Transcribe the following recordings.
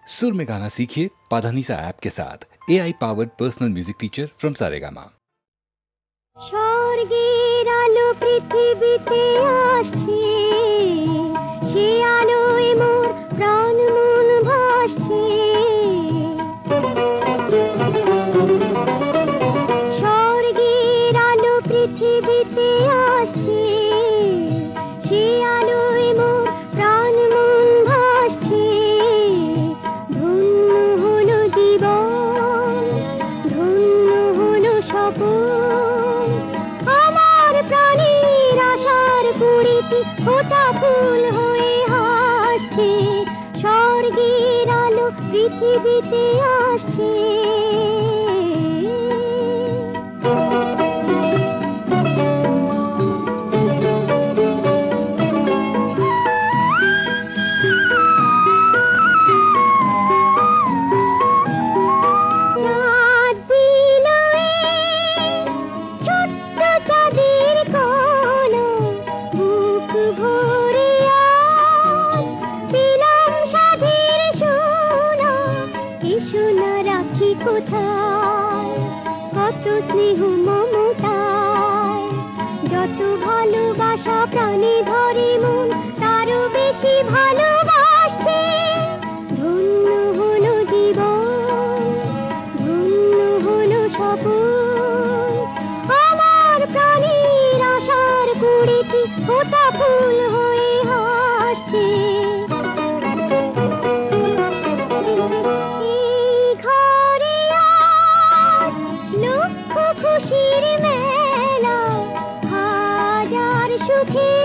सुर में गाना सीखिए पाधानीसा ऐप के साथ। AI powered personal music teacher from Saregama. স্বর্গের আলো পৃথিবীতে আসছে, সে আলোয় মোর প্রাণ মন ভাসছে। স্বর্গের আলো পৃথিবীতে আসছে, সে আলোয় মোর প্রাণ মন ভাসছে। ধন্য হলো জীবন, ধন্য হলো স্বপন, আমার প্রাণের আশার কুড়িটি ফোটা ফুল হয়ে হাসছে। স্বর্গের আলো পৃথিবীতে আসছে। কত স্নেহ মমতায়, যত ভালোবাসা প্রাণে ধরে মন, তারও বেশি ভালোবাসছে। ধন্য হলো জীবন, ধন্য হলো স্বপন, আমার প্রাণের আশার কুড়িটি ফোটা ফুল হয়ে হাসছে। খুশির মেলা, হাজার সুখে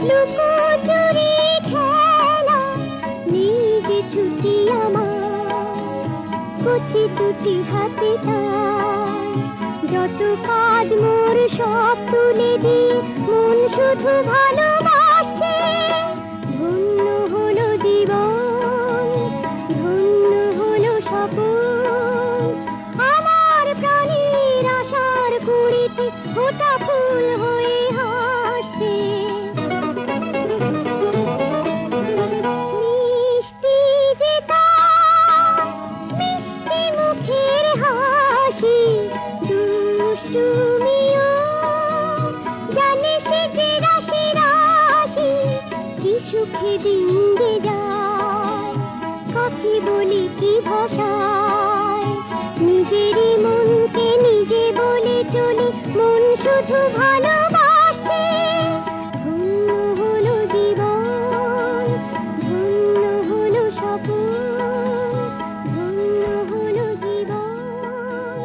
লুকোচুরি খেলা, নিজে ছুটি আমার কুচি টুটি হাতে তাই। যত কাজ মোর সব তুলে দিয়ে মন শুধু ভালোবাসছে। ধন্য হলো জীবন, ধন্য হলো স্বপন, আমার প্রাণের আশার কুড়িটি ফোটা ফুল হয়ে হাসছে। মিষ্টি যে তার মিষ্টি মুখের হাসি, দুষ্টুমিও জানে সে যে রাশি রাশি। কি সুখে দিন যে যায়, কাকে বলি কি ভাষায়, নিজেরই মনকে নিজে বলে চলি, মন শুধু ভালোবাসছে। ধন্য হলো জীবন, ধন্য হলো স্বপন, ধন্য হলো জীবন,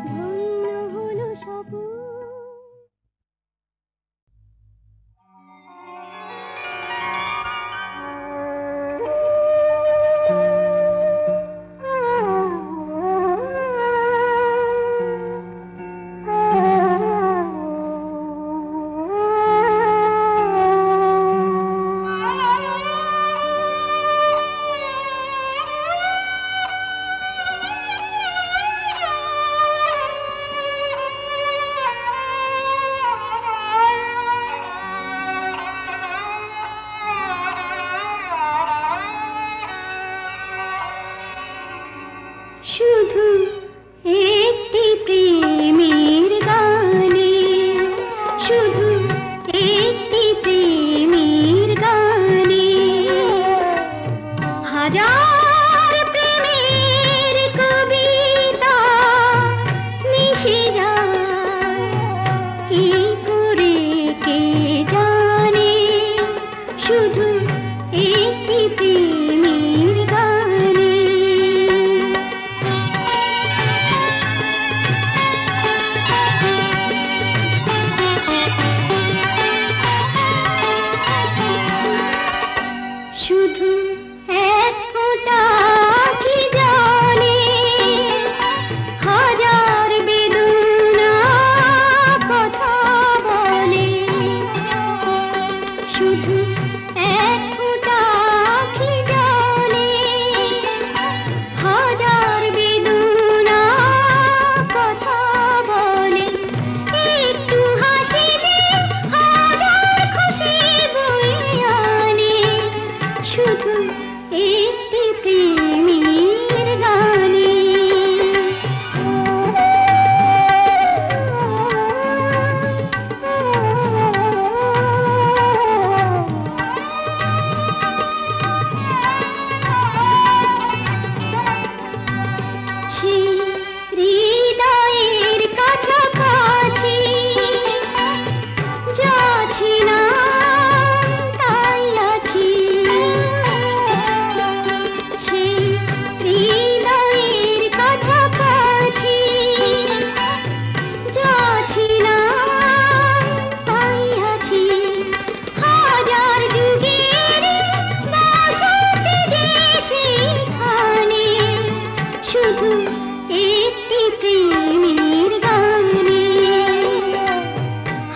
ধন্য হলো স্বপন। শুধু একটি প্রেমের গানে, শুধু একটি প্রেমের গানে, হাজার প্রেমের কবিতা মিশে যায় কি করে কে জানে। শুধু একটি প্রেমের গানে। শুধু এক ফোঁটা আঁখি জলে, হাজার বেদনা কথা বলে। শুধু এক ফোঁটা আঁখি জলে, প্রেমের গানে। সেই হৃদয়ের কাছাকাছি যা ছিলাম তাই আছি। সেই হৃদয়ের কাছাকাছি যা ছিলাম তাই আছি। হাজার যুগের বসতি যে সেখানে, শুধু একটি প্রেমের গানে।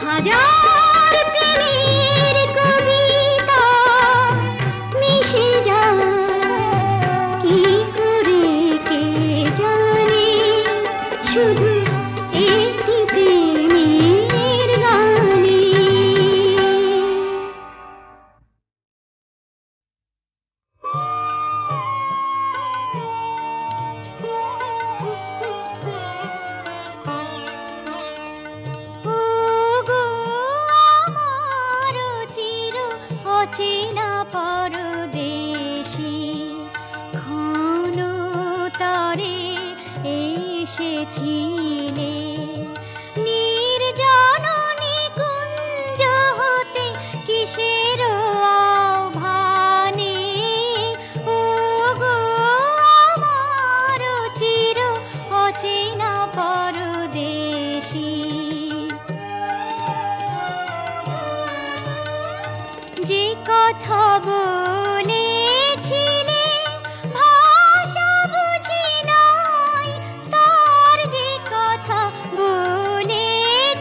হাজার প্রেমের কবিতা মিশে যায় কি করে কে জানে, শুধু একটি প্রেমের গানে। ওগো আমার চির অচেনা পরদেশী, ক্ষণ তরে এসেছিলে নির্জন নিকুঞ্জ হতে কিসের আহ্বানে। ওগো আমার চির অচেনা পরদেশী, যে কথা বলেছিলে ভাষা বুঝি নাই তার, যে কথা বলেছিলে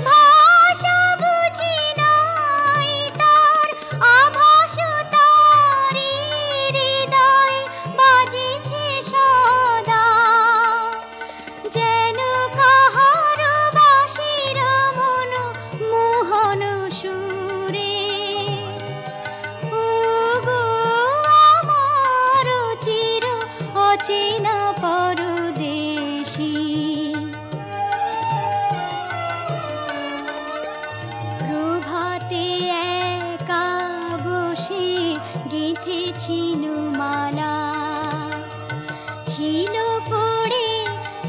ভাষা বুঝি নাই তার, আভাস তারি হৃদয় বাজিছে সদা, যেন কাহার বাঁশির মন মোহন সুরে। ওগো আমার চির অচেনা পরদেশী, প্রভাতে একা বসে গেঁথেছিল মালা, ছিল পড়ে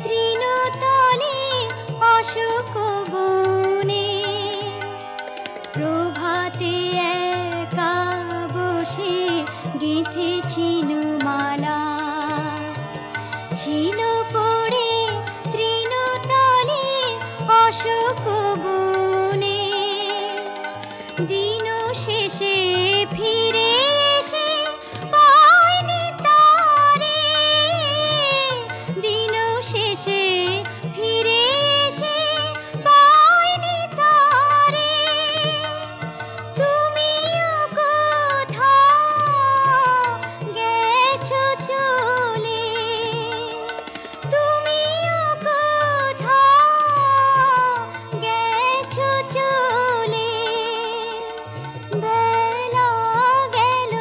তৃণতলে অশোক বনে। প্রভাতে একা বসে গেঁথেছিল মালা, ছিল পড়ে তৃণতলে অশোক বনে। দিন শেষে ফিরে এসে পাইনি তারে, দিন শেষে ফিরে এসে পাইনি তারে। তুমিও কোথাও গেছো চলে, তুমিও কোথাও গেছো চলে। বেলা গেল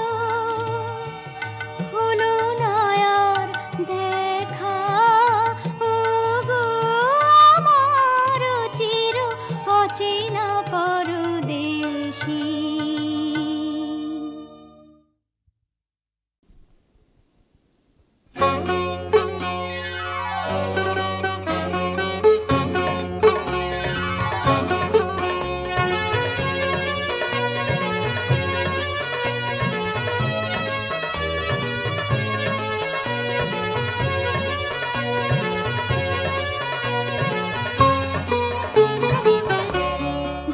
হলো না আর দেখা, ওগো আমার চির অচেনা পরদেশী।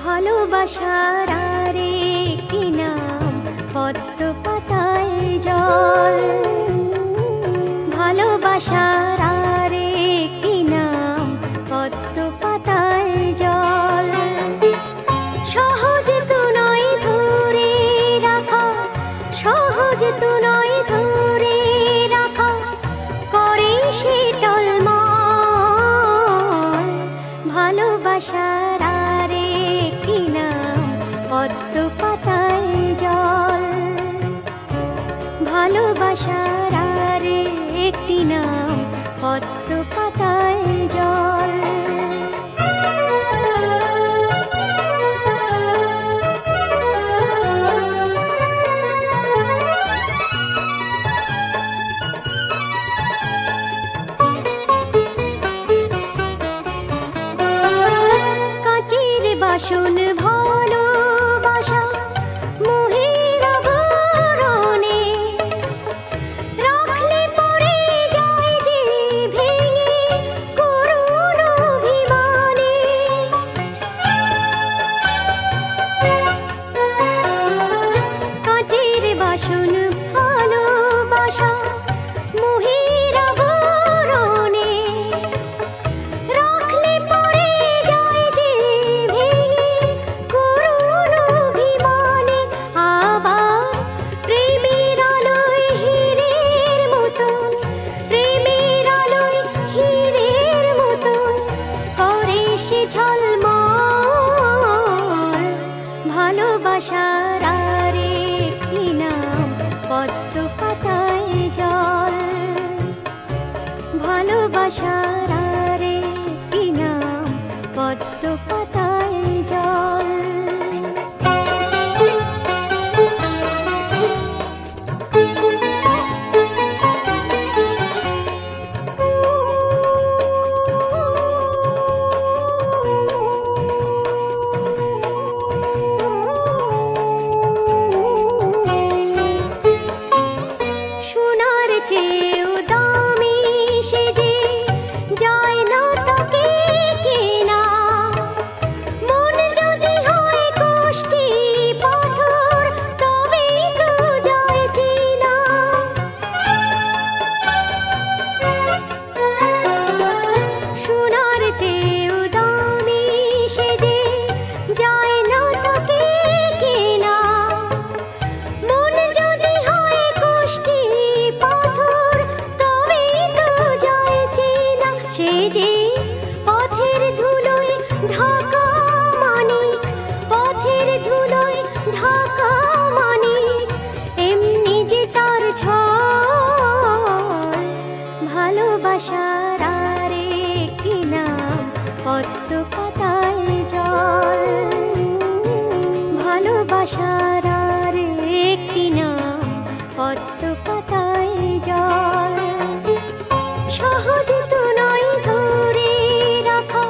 ভালোবাসার আরেকটি নাম পদ্ম পাতায় জল, ভালোবাসার আরেকটি নাম পদ্ম পাতায় জল। সহজ তো নয় ধরে রাখা, সহজ তো নয় ধরে রাখা, করে সে টলমল। ভালোবাসার আরেকটি নাম পদ্ম পাতায় জল, ভালোবাসার ভালোবাসার আর একটি নাম পদ্ম পাতায় জল। কাচের বাসন ভালোবাসা মোহের আবরণে রাখলে পড়ে যায় যে ভেঙে করুণ অভিমানে। কাচের বাসন ভালোবাসা মোহের আবরণে রাখলে পড়ে যায় যে ভেঙে করুণ অভিমানে। আবার প্রেমের আলোয় হীরের মতন, প্রেমের আলোয় হীরের মতন করে সে ঝলমল। ভালোবাসার আর একটি নাম পদ্ম পাতায় জল। ভালোবাসার আর একটি নাম পদ্ম পাতায় জল। সোনার চেয়েও দামি সে যে যায় না তাকে কেনা। মন যদি হয় কষ্টি পাথর তবেই তো যায় চেনা। সোনার চেয়েও দামি সে যে যায় না তাকে কেনা। মন যদি হয় কষ্টি পাথর তবেই তো যায় চেনা। সে যে পথের ধুলোয় ঢাকা মানিক, পথের ধুলোয় ঢাকা মানিক এমনি যে তার ছল। ভালোবাসার আর একটি নাম পদ্ম পাতায় জল। ভালোবাসার আর একটি নাম পদ্ম পাতায় জল। সহজ তো নয় ধরে রাখা,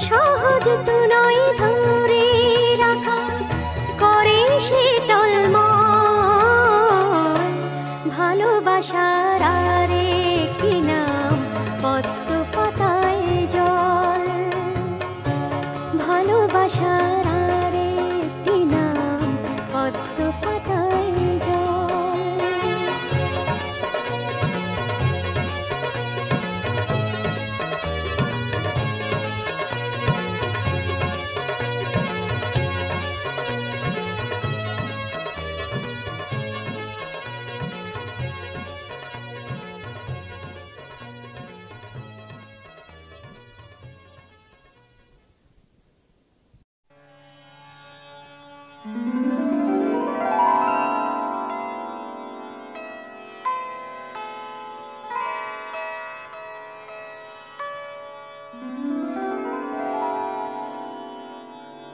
সহজ তো নয় ধরে রাখা করে সে টলমল। ভালোবাসার আর একটি নাম পদ্ম পাতায় জল। ভালোবাসার আর একটি নাম পদ্ম পাতায় জল।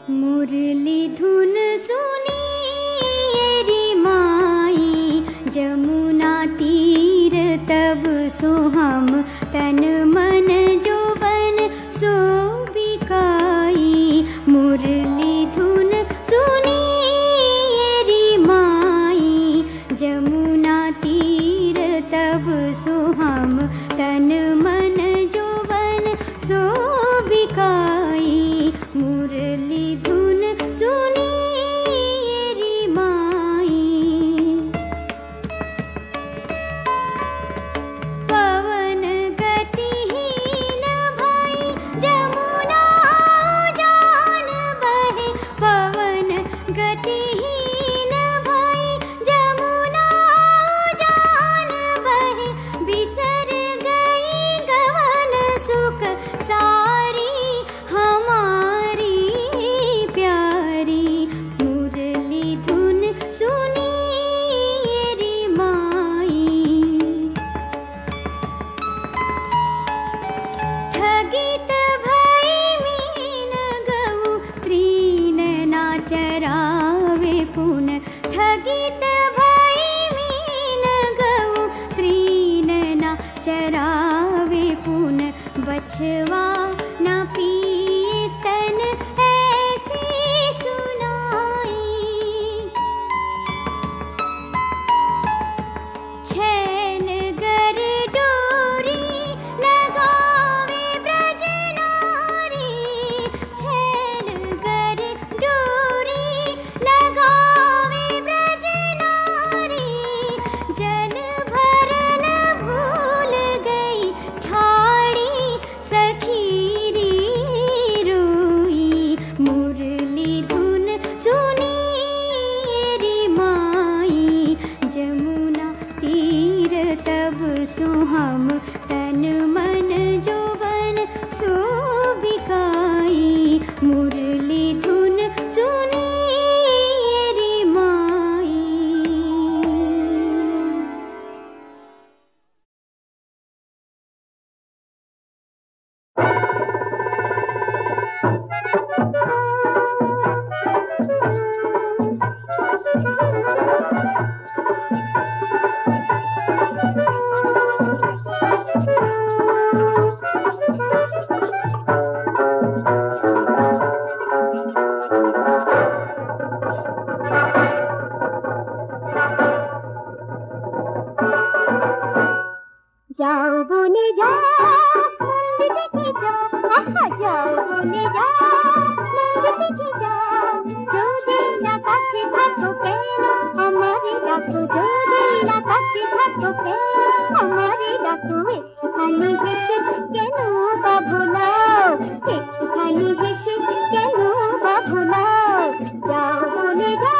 मुरली धुन सुनी रे माई जमुना तीर तब सो हम तन मन जोबन सो बिकाई। मुरली धुन सुनी रे माई जमुना तीर तब सो हम तन मन जोबन सो बिकाई। मुरली धुन सुनी रे माई। पवन गतिहीन भई जमुना जान बहे। पवन गतिहीन भई जमुना जान बहे। बिसर गई सब सो हम तन मन जोबन सो बिकाई मुरली धुन सुनी रे माई। जाओ बोले जाओ मंदिर देखे जाओ, आहा जाओ बोले जाओ मंदिर देखे जाओ। जो देना काছে থাকো কেন আমারে ডাকো, जो देना কাছে থাকো কেন আমারে ডাকো। একটুখানি হেসে কেন বা ভোলাও, একটুখানি হেসে কেন বা ভোলাও। যাও বলে যাও।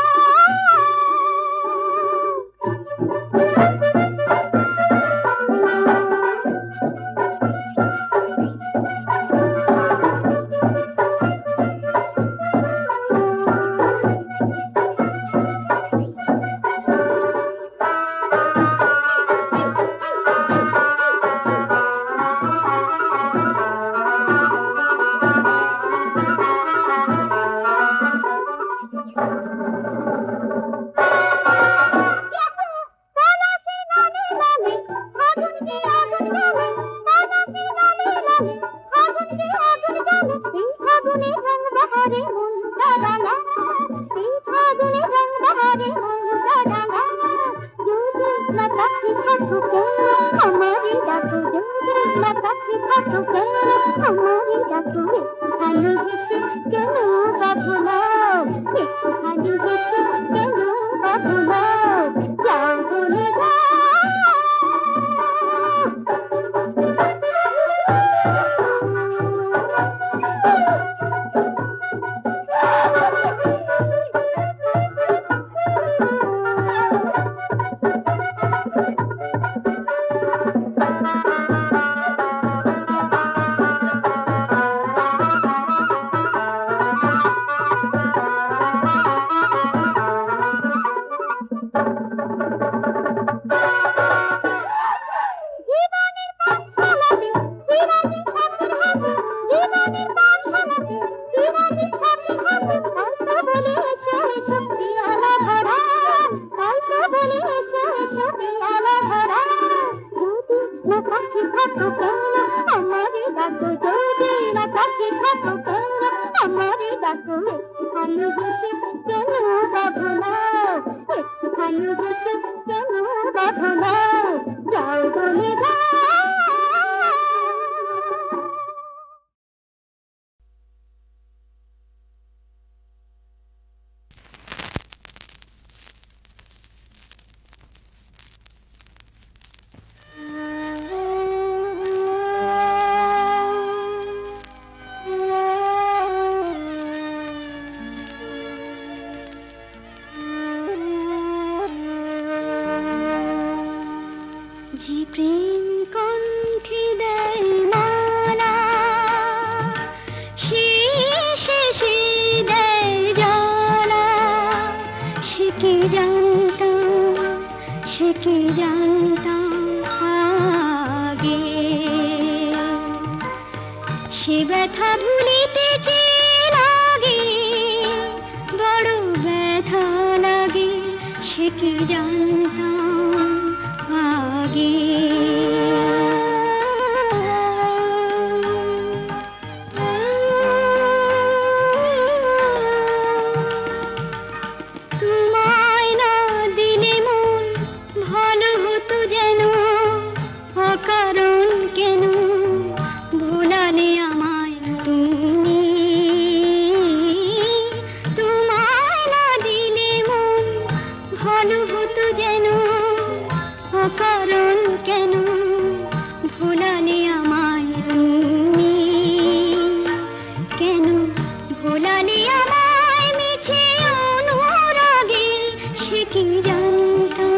সে কি জানতাম,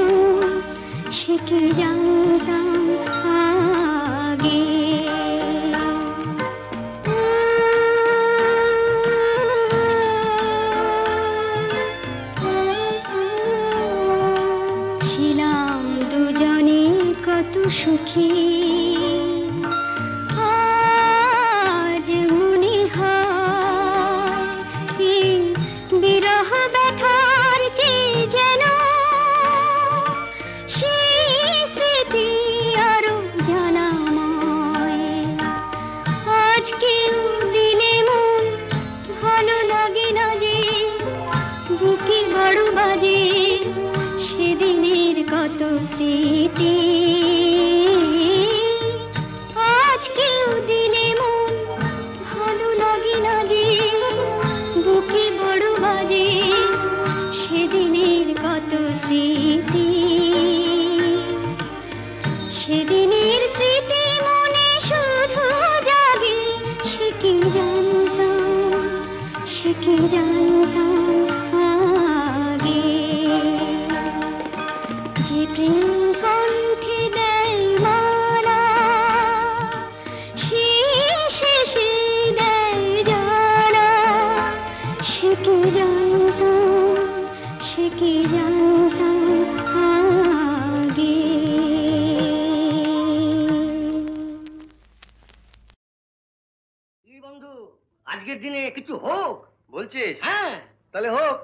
সে কি জানতাম। জানতাম আগে। ছিলাম দুজনে কত সুখী, আজ মনে হয় এই বিরহ ব্যথার চেয়ে যেন সেই স্মৃতি আরো জানাময়। আজ কেউ দিলে মন ভালো লাগে না যে, বুকে বড় বাজে সেদিনের কত স্মৃতি। আজ কেউ দিলে মন ভালো লাগে না যে, বুকে বড় বাজে সেদিনের কত স্মৃতি। সেদিনের স্মৃতি মনে শুধু জাগে, সে কি জানতাম, সে কি জানতাম আগে। যে প্রেম কণ্ঠে দেয় মালা, সে শেষে দেয় জানা, সে কি জানতাম, সে কি জানতাম আগে। বন্ধু, আজকের দিনে কিছু হোক বলছিস? হ্যাঁ তাহলে হোক।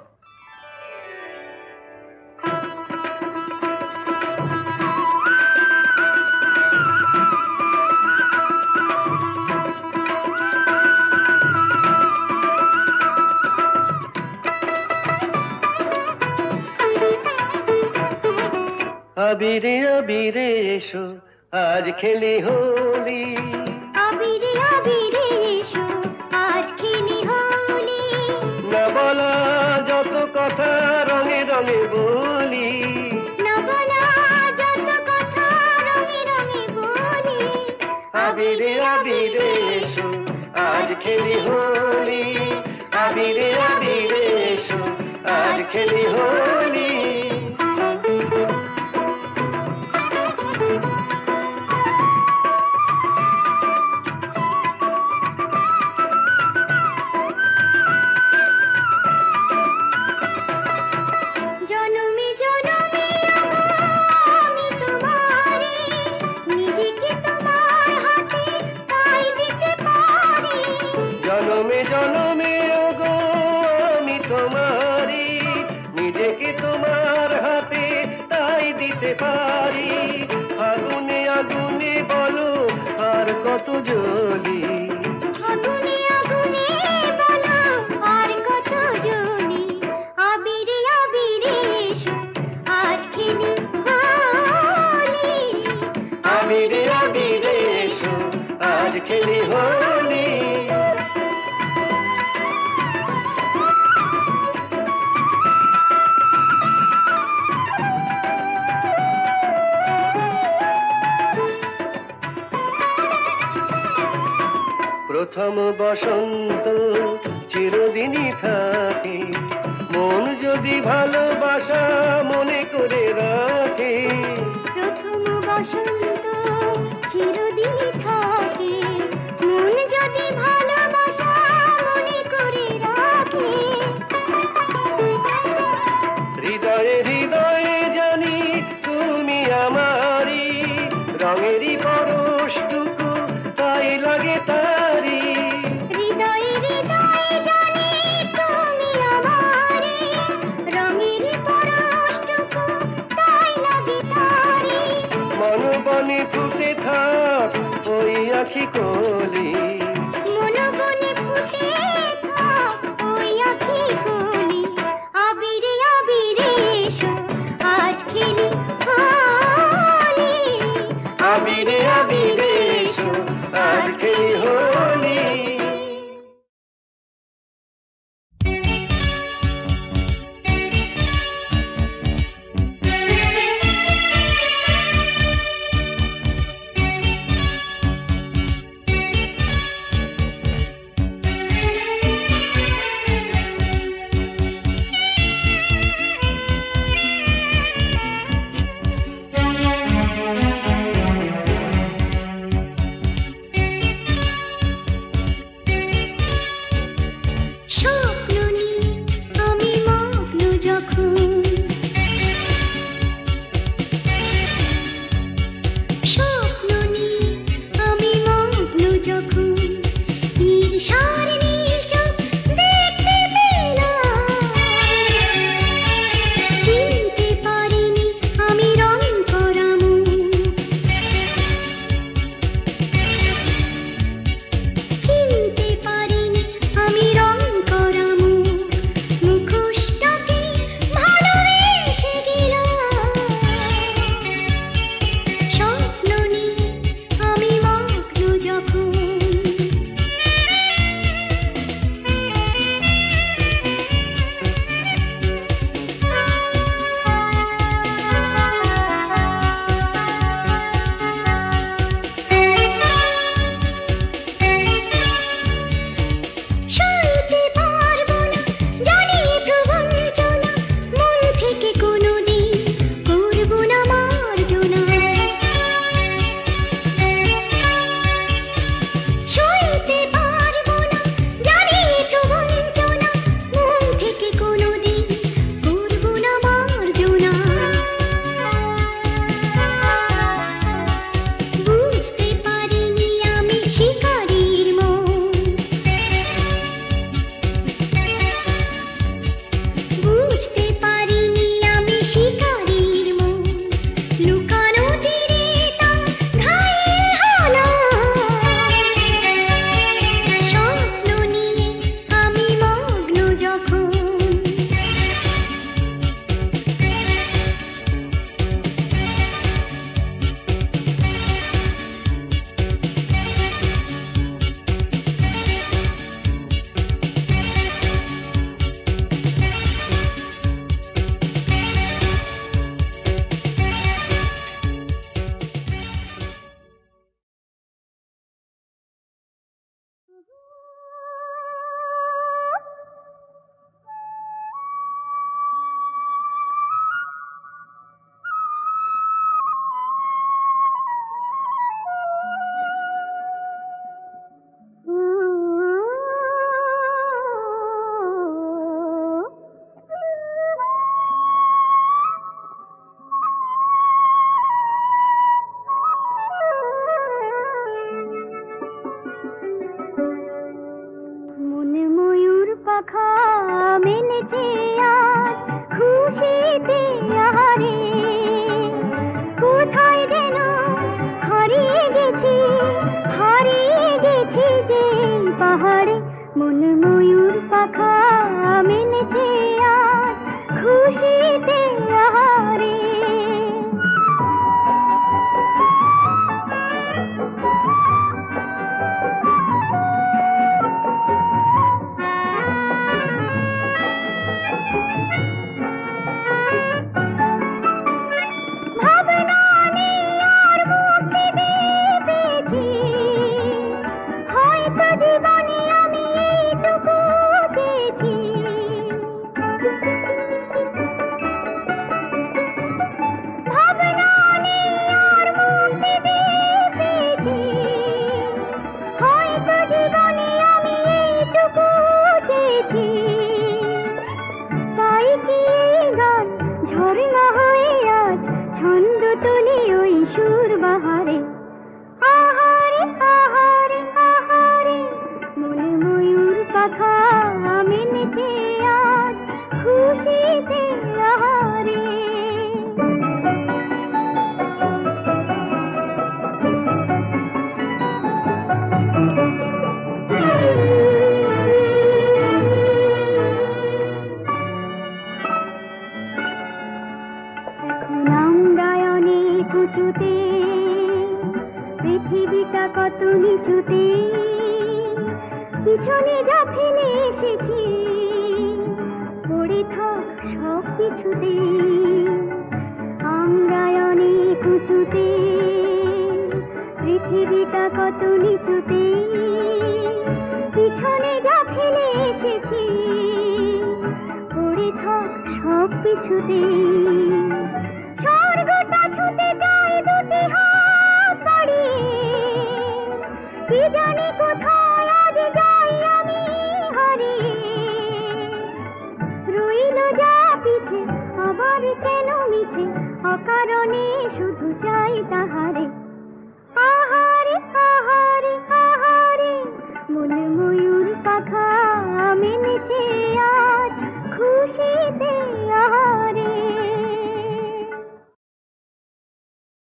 আবিরে আবিরে এসো আজ খেলি হোলি, আবিরে আবিরে এসো আজ খেলি হোলি। না বলা যত কথা রঙে রঙে বলি, না বলা যত কথা রঙে রঙে বলি। আবিরে আবিরে এসো আজ খেলি হোলি, আবিরে আবিরে এসো আজ খেলি হোলি। জনমে জনমে আমি তোমারে, নিজেকে তোমার হাতে তাই দিতে পারি। জনমে জনমে ওগো আমি তোমারি, নিজেকে তোমার হাতে তাই দিতে পারি। আগুনে আগুনে বলো আর কত জ্বলি, আগুনে আগুনে বলো আর কত জ্বলি। আবিরে আবিরে এসো আজ খেলি হোলি, আবিরে আবিরে এসো আজ খেলি হোলি। প্রথম বসন্ত চিরদিনই থাকে, মন যদি ভালোবাসা মনে করে রাখে। প্রথম বসন্ত চিরদিনই থাকে, মন যদি ভালোবাসা মনে করে রাখে। হৃদয়ে হৃদয়ে জানি তুমি আমারি, রঙেরই পরশটুকু তাই লাগে তারি। হৃদয়ে হৃদয়ে জানি তুমি আমারে, রঙের পরশটুকু তাই লাগে তারি। মন বনে ফুটে থাক ওই আখি কলি, মন বনে ফুটে থাক ওই আখি কলি। আবিরে আবিরে এসো আজ খেলি হোলি, আবিরে আবিরে এসো আজ খেলি হোলি। বাহারে আহারে আহারে আহারে মনে ময়ূর পাখা মেনেছে আজ খুশিতে আহারে উঁচুতে পৃথিবীটা কত নিচুতে পিছনে যা ফেলে এসেছি পড়ে থাক সব কিছুতে আমরা অনেক উঁচুতে পৃথিবীটা কত নিচুতে পিছনে যা ফেলে এসেছি পড়ে থাক সব কিছুতে